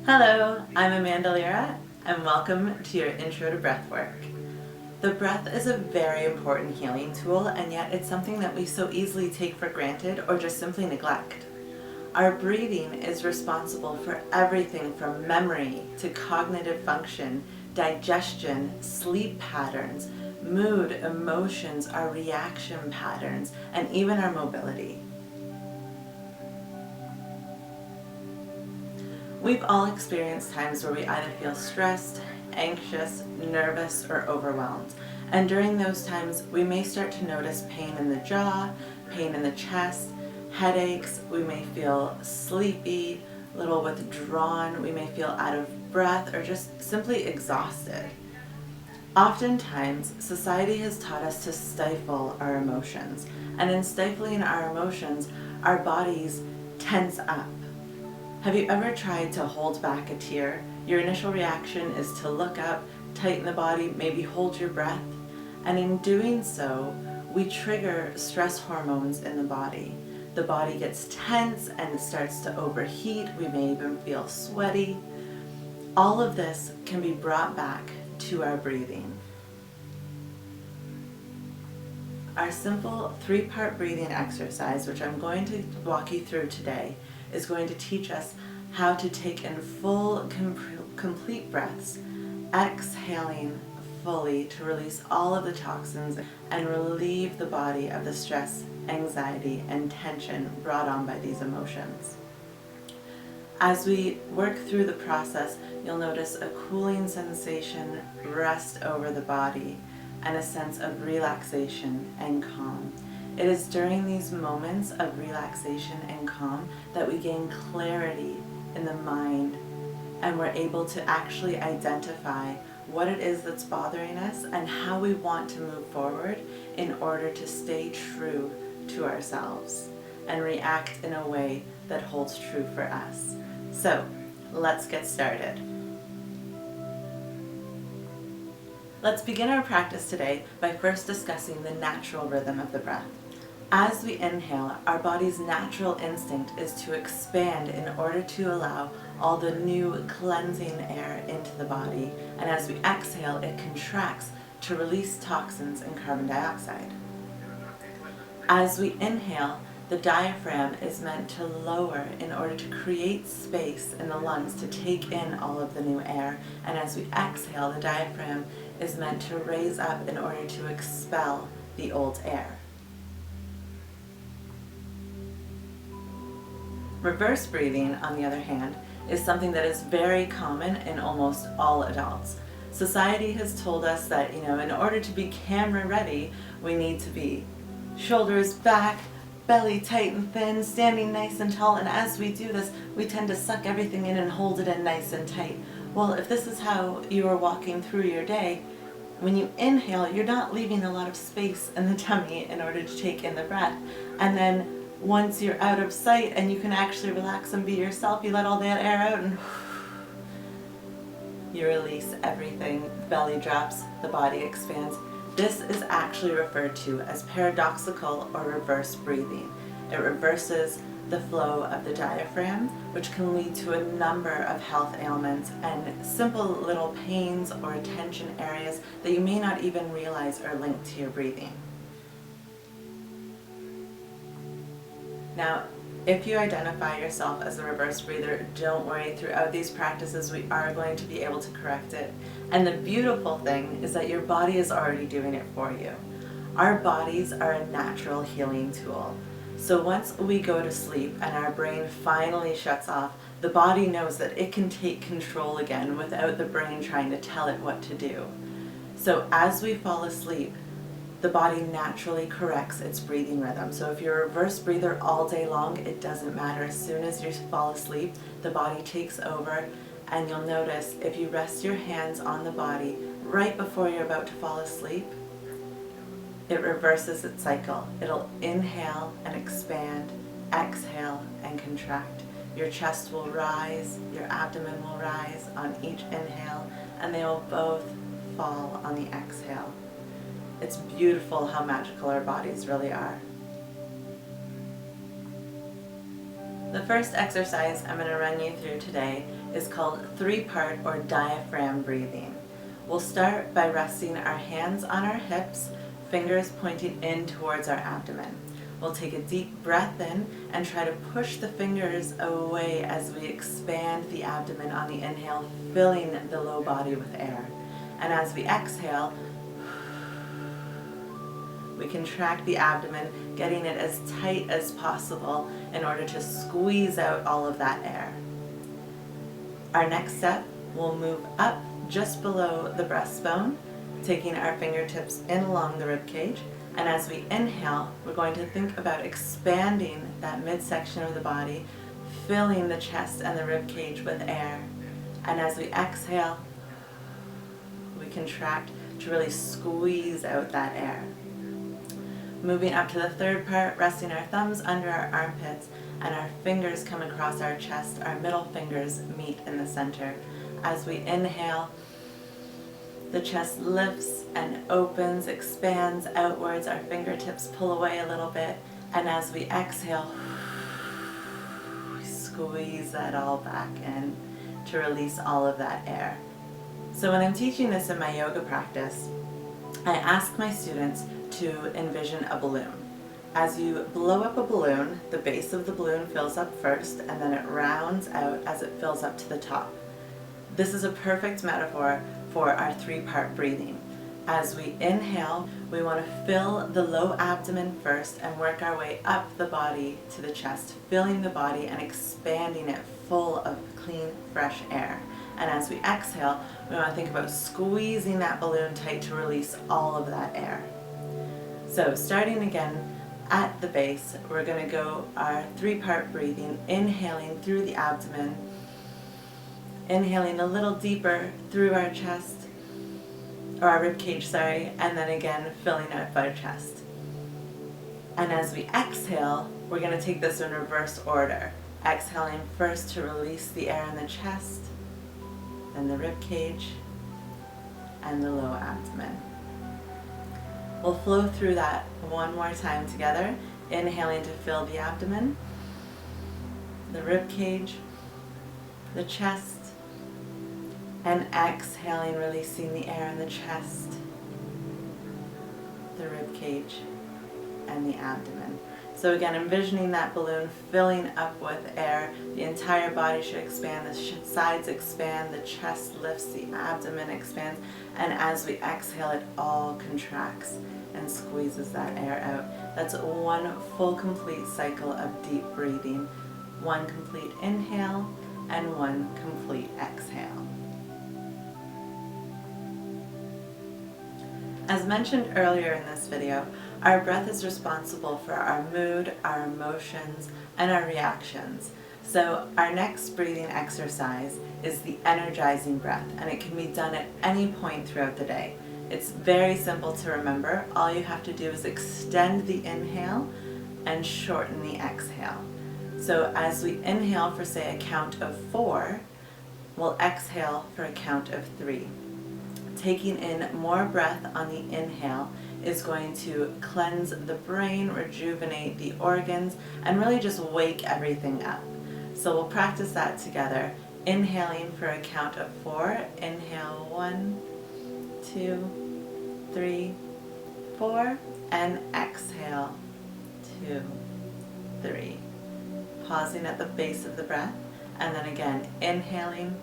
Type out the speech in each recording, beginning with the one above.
Hello, I'm Amanda Lira, and welcome to your Intro to Breathwork. The breath is a very important healing tool, and yet it's something that we so easily take for granted or just simply neglect. Our breathing is responsible for everything from memory to cognitive function, digestion, sleep patterns, mood, emotions, our reaction patterns, and even our mobility. We've all experienced times where we either feel stressed, anxious, nervous, or overwhelmed. And during those times, we may start to notice pain in the jaw, pain in the chest, headaches, we may feel sleepy, a little withdrawn, we may feel out of breath, or just simply exhausted. Oftentimes, society has taught us to stifle our emotions, and in stifling our emotions, our bodies tense up. Have you ever tried to hold back a tear? Your initial reaction is to look up, tighten the body, maybe hold your breath. And in doing so, we trigger stress hormones in the body. The body gets tense and starts to overheat. We may even feel sweaty. All of this can be brought back to our breathing. Our simple 3-part breathing exercise, which I'm going to walk you through today, is going to teach us how to take in full, complete breaths, exhaling fully to release all of the toxins and relieve the body of the stress, anxiety, and tension brought on by these emotions. As we work through the process, you'll notice a cooling sensation rest over the body and a sense of relaxation and calm. It is during these moments of relaxation and calm that we gain clarity in the mind, and we're able to actually identify what it is that's bothering us and how we want to move forward in order to stay true to ourselves and react in a way that holds true for us. So, let's get started. Let's begin our practice today by first discussing the natural rhythm of the breath. As we inhale, our body's natural instinct is to expand in order to allow all the new cleansing air into the body, and as we exhale, it contracts to release toxins and carbon dioxide. As we inhale, the diaphragm is meant to lower in order to create space in the lungs to take in all of the new air, and as we exhale, the diaphragm is meant to raise up in order to expel the old air. Reverse breathing, on the other hand, is something that is very common in almost all adults. Society has told us that, in order to be camera ready, we need to be shoulders back, belly tight and thin, standing nice and tall, and as we do this, we tend to suck everything in and hold it in nice and tight. Well, if this is how you are walking through your day, when you inhale, you're not leaving a lot of space in the tummy in order to take in the breath. And then once you're out of sight and you can actually relax and be yourself, you let all that air out and you release everything. The belly drops, the body expands. This is actually referred to as paradoxical or reverse breathing. It reverses the flow of the diaphragm, which can lead to a number of health ailments and simple little pains or tension areas that you may not even realize are linked to your breathing. Now, if you identify yourself as a reverse breather, don't worry. Throughout these practices, we are going to be able to correct it. And the beautiful thing is that your body is already doing it for you. Our bodies are a natural healing tool. So once we go to sleep and our brain finally shuts off, the body knows that it can take control again without the brain trying to tell it what to do. So as we fall asleep, the body naturally corrects its breathing rhythm. So if you're a reverse breather all day long, it doesn't matter. As soon as you fall asleep, the body takes over, and you'll notice if you rest your hands on the body right before you're about to fall asleep, it reverses its cycle. It'll inhale and expand, exhale and contract. Your chest will rise, your abdomen will rise on each inhale, and they will both fall on the exhale. It's beautiful how magical our bodies really are. The first exercise I'm going to run you through today is called three-part or diaphragm breathing. We'll start by resting our hands on our hips, fingers pointing in towards our abdomen. We'll take a deep breath in and try to push the fingers away as we expand the abdomen on the inhale, filling the low body with air. And as we exhale, we contract the abdomen, getting it as tight as possible in order to squeeze out all of that air. Our next step, we'll move up just below the breastbone, taking our fingertips in along the rib cage. And as we inhale, we're going to think about expanding that midsection of the body, filling the chest and the rib cage with air. And as we exhale, we contract to really squeeze out that air. Moving up to the third part, resting our thumbs under our armpits and our fingers come across our chest, our middle fingers meet in the center. As we inhale, the chest lifts and opens, expands outwards, our fingertips pull away a little bit, and as we exhale, we squeeze that all back in to release all of that air. So when I'm teaching this in my yoga practice, I ask my students to envision a balloon. As you blow up a balloon, the base of the balloon fills up first and then it rounds out as it fills up to the top. This is a perfect metaphor for our three-part breathing. As we inhale, we want to fill the low abdomen first and work our way up the body to the chest, filling the body and expanding it full of clean, fresh air. And as we exhale, we want to think about squeezing that balloon tight to release all of that air. So starting again at the base, we're going to go our three-part breathing, inhaling through the abdomen, inhaling a little deeper through our chest, or our rib cage, and then again filling up our chest. And as we exhale, we're going to take this in reverse order. Exhaling first to release the air in the chest, then the rib cage, and the low abdomen. We'll flow through that one more time together, inhaling to fill the abdomen, the rib cage, the chest, and exhaling, releasing the air in the chest, the rib cage, and the abdomen. So again, envisioning that balloon filling up with air, the entire body should expand, the sides expand, the chest lifts, the abdomen expands, and as we exhale, it all contracts and squeezes that air out. That's one full complete cycle of deep breathing. One complete inhale and one complete exhale. As mentioned earlier in this video, our breath is responsible for our mood, our emotions, and our reactions. So our next breathing exercise is the energizing breath, and it can be done at any point throughout the day. It's very simple to remember. All you have to do is extend the inhale and shorten the exhale. So as we inhale for, say, a count of 4, we'll exhale for a count of 3. Taking in more breath on the inhale is going to cleanse the brain, rejuvenate the organs, and really just wake everything up. So we'll practice that together. Inhaling for a count of 4. Inhale 1, 2, 3, 4, and exhale 2, 3. Pausing at the base of the breath, and then again inhaling,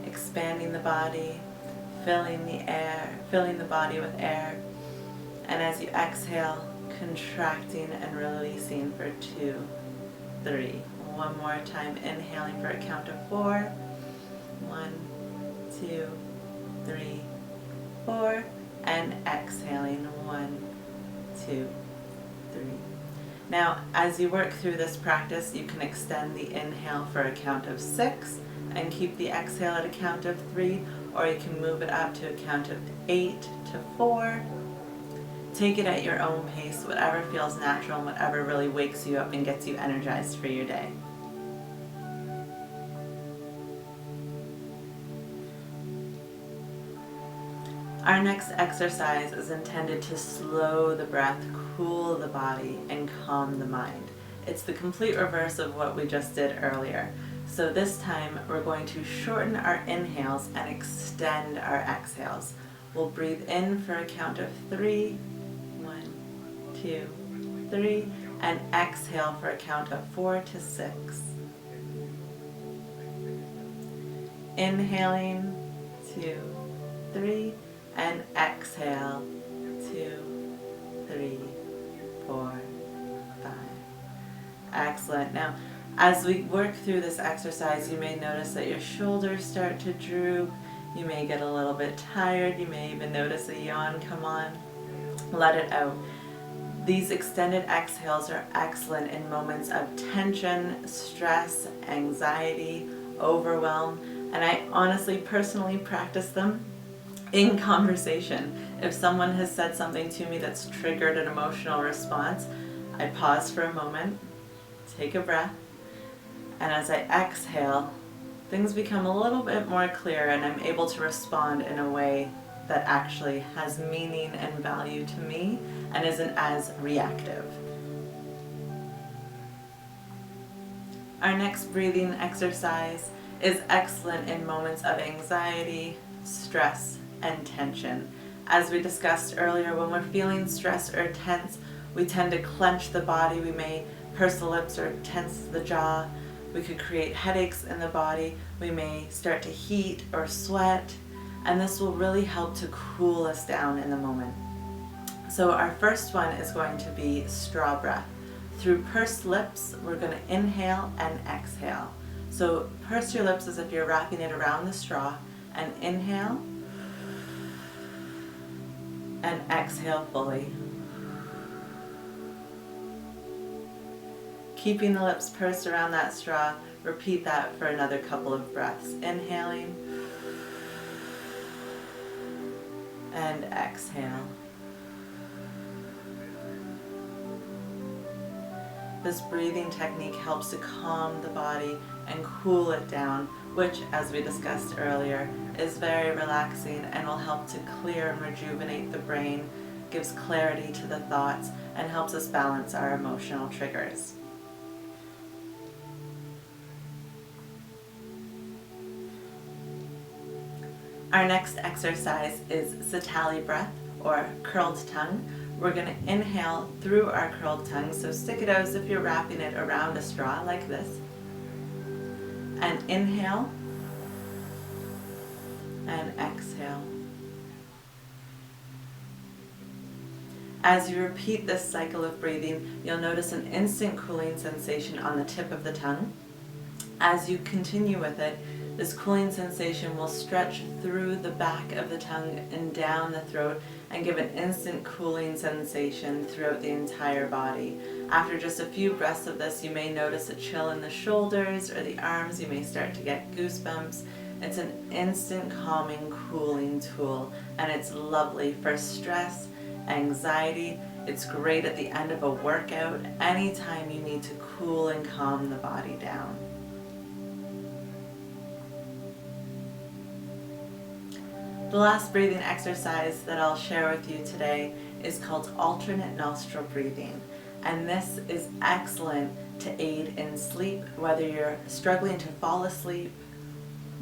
expanding the body, filling the body with air, and as you exhale, contracting and releasing for 2, 3. One more time, inhaling for a count of 4. 1, 2, 3, 4, and exhaling 1, 2, 3. Now, as you work through this practice, you can extend the inhale for a count of 6 and keep the exhale at a count of 3, or you can move it up to a count of 8 to 4. Take it at your own pace, whatever feels natural and whatever really wakes you up and gets you energized for your day. Our next exercise is intended to slow the breath, cool the body, and calm the mind. It's the complete reverse of what we just did earlier. So this time we're going to shorten our inhales and extend our exhales. We'll breathe in for a count of 3, 1, 2, 3, and exhale for a count of 4 to 6. Inhaling, 2, 3, and exhale, 2, 3, 4, 5. Excellent. Now, as we work through this exercise, you may notice that your shoulders start to droop. You may get a little bit tired. You may even notice a yawn come on. Let it out. These extended exhales are excellent in moments of tension, stress, anxiety, overwhelm, and I honestly personally practice them in conversation. If someone has said something to me that's triggered an emotional response, I pause for a moment, take a breath, and as I exhale, things become a little bit more clear and I'm able to respond in a way that actually has meaning and value to me and isn't as reactive. Our next breathing exercise is excellent in moments of anxiety, stress, and tension. As we discussed earlier, when we're feeling stressed or tense, we tend to clench the body. We may purse the lips or tense the jaw. We could create headaches in the body. We may start to heat or sweat, and this will really help to cool us down in the moment. So our first one is going to be straw breath. Through pursed lips, we're going to inhale and exhale. So purse your lips as if you're wrapping it around the straw, and inhale and exhale fully. Keeping the lips pursed around that straw, repeat that for another couple of breaths. Inhaling and exhale. This breathing technique helps to calm the body and cool it down, which, as we discussed earlier, is very relaxing and will help to clear and rejuvenate the brain, gives clarity to the thoughts, and helps us balance our emotional triggers. Our next exercise is Sitali breath, or curled tongue. We're going to inhale through our curled tongue, so stick it out as if you're wrapping it around a straw like this. And inhale and exhale. As you repeat this cycle of breathing, you'll notice an instant cooling sensation on the tip of the tongue. As you continue with it, this cooling sensation will stretch through the back of the tongue and down the throat and give an instant cooling sensation throughout the entire body. After just a few breaths of this, you may notice a chill in the shoulders or the arms. You may start to get goosebumps. It's an instant calming, cooling tool, and it's lovely for stress, anxiety. It's great at the end of a workout, anytime you need to cool and calm the body down. The last breathing exercise that I'll share with you today is called alternate nostril breathing, and this is excellent to aid in sleep, whether you're struggling to fall asleep,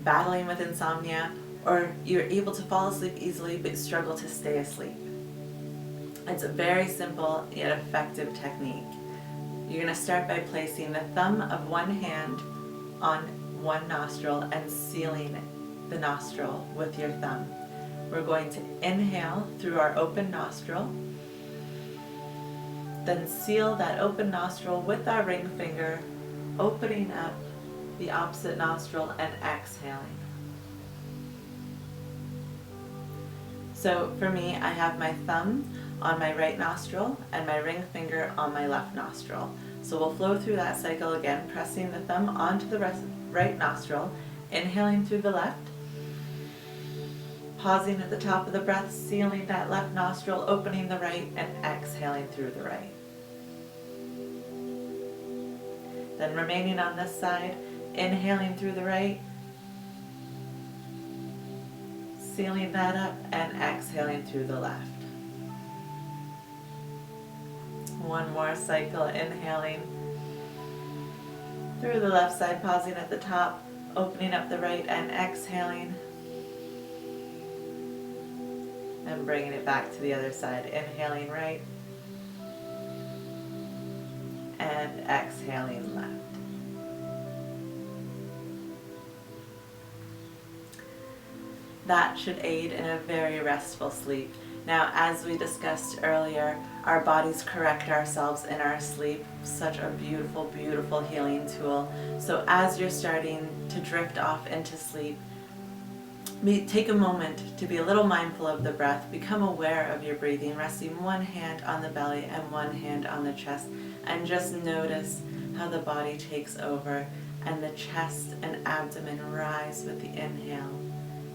battling with insomnia, or you're able to fall asleep easily but struggle to stay asleep. It's a very simple yet effective technique. You're going to start by placing the thumb of one hand on one nostril and sealing the nostril with your thumb. We're going to inhale through our open nostril, then seal that open nostril with our ring finger, opening up the opposite nostril and exhaling. So for me, I have my thumb on my right nostril and my ring finger on my left nostril. So we'll flow through that cycle again, pressing the thumb onto the right nostril, inhaling through the left, pausing at the top of the breath, sealing that left nostril, opening the right, and exhaling through the right. Then remaining on this side, inhaling through the right, sealing that up, and exhaling through the left. One more cycle, inhaling Through the left side, pausing at the top, opening up the right and exhaling. And bringing it back to the other side. Inhaling right. And exhaling left. That should aid in a very restful sleep. Now, as we discussed earlier, our bodies correct ourselves in our sleep. Such a beautiful, beautiful healing tool. So as you're starting to drift off into sleep, take a moment to be a little mindful of the breath. Become aware of your breathing, resting one hand on the belly and one hand on the chest. And just notice how the body takes over and the chest and abdomen rise with the inhale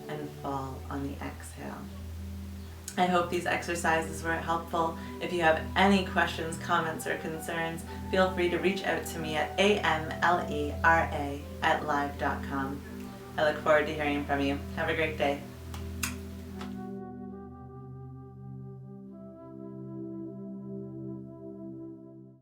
and fall on the exhale. I hope these exercises were helpful. If you have any questions, comments, or concerns, feel free to reach out to me at amlera@live.com. I look forward to hearing from you. Have a great day.